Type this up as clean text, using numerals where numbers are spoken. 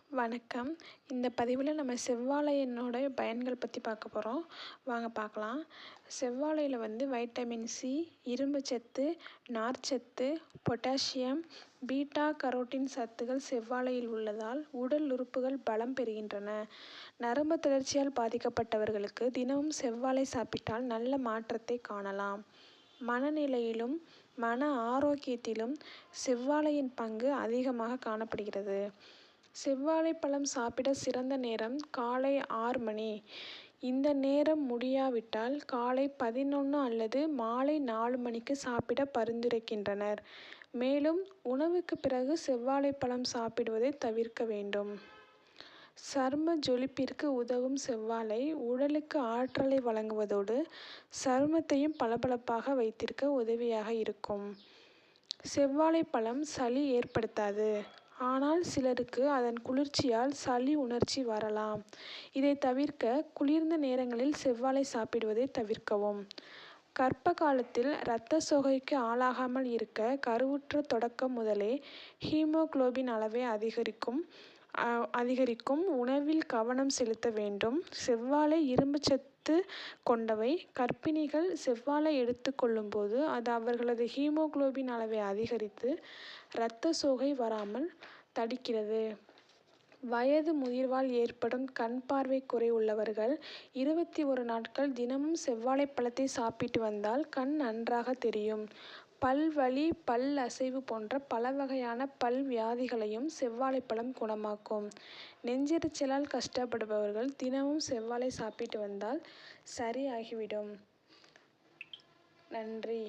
வணக்கம். இந்த பதிவில் நம்ம செவ்வாழையினோட பயன்கள் பற்றி பார்க்க போகிறோம். வாங்க பார்க்கலாம். செவ்வாழையில் வைட்டமின் சி, இரும்புச்சத்து, நார்ச்சத்து, பொட்டாசியம், பீட்டா கரோட்டின் சத்துக்கள் செவ்வாழையில் உள்ளதால் உடல் உறுப்புகள் பலம் பெறுகின்றன. நரம்பு தளர்ச்சியால் பாதிக்கப்பட்டவர்களுக்கு தினமும் செவ்வாழை சாப்பிட்டால் நல்ல மாற்றத்தை காணலாம். மனநிலையிலும் மன ஆரோக்கியத்திலும் செவ்வாழையின் பங்கு அதிகமாக காணப்படுகிறது. செவ்வாழைப்பழம் சாப்பிட சிறந்த நேரம் காலை 6 மணி. இந்த நேரம் முடியாவிட்டால் காலை 11 அல்லது மாலை 4 மணிக்கு சாப்பிட பரிந்துரைக்கின்றனர். மேலும் உணவுக்கு பிறகு செவ்வாழைப்பழம் சாப்பிடுவதை தவிர்க்க வேண்டும். சரும ஜொலிப்பிற்கு உதவும் செவ்வாழை உடலுக்கு ஆற்றலை வழங்குவதோடு சருமத்தையும் பளபளப்பாக வைத்திருக்க உதவியாக இருக்கும். செவ்வாழைப்பழம் சளி ஏற்படுத்தாது. ஆனால் சிலருக்கு அதன் குளிர்ச்சியால் சளி உணர்ச்சி வரலாம். இதை தவிர்க்க குளிர்ந்த நேரங்களில் செவ்வாழை சாப்பிடுவதை தவிர்க்கவும். கர்ப்ப காலத்தில் இரத்த சோகைக்கு ஆளாகாமல் இருக்க கருவுற்ற தொடக்கம் முதலே ஹீமோகுளோபின் அளவை அதிகரிக்கும் உணவில் கவனம் செலுத்த வேண்டும். செவ்வாழை இரும்புச்சத்து கொண்டவை. கர்ப்பிணிகள் செவ்வாழை எடுத்துக்கொள்ளும் போது அது அவர்களது ஹீமோகுளோபின் அளவை அதிகரித்து இரத்த சோகை வராமல் தடுக்கிறது. வயது முதிர்வால் ஏற்படும் கண் பார்வை குறை உள்ளவர்கள் 21 நாட்கள் தினமும் செவ்வாழைப்பழத்தை சாப்பிட்டு வந்தால் கண் நன்றாக தெரியும். பல் வலி, பல் அசைவு போன்ற பல வகையான பல் வியாதிகளையும் செவ்வாழைப்பழம் குணமாக்கும். நெஞ்செரிச்சலால் கஷ்டப்படுபவர்கள் தினமும் செவ்வாழை சாப்பிட்டு வந்தால் சரியாகிவிடும். நன்றி.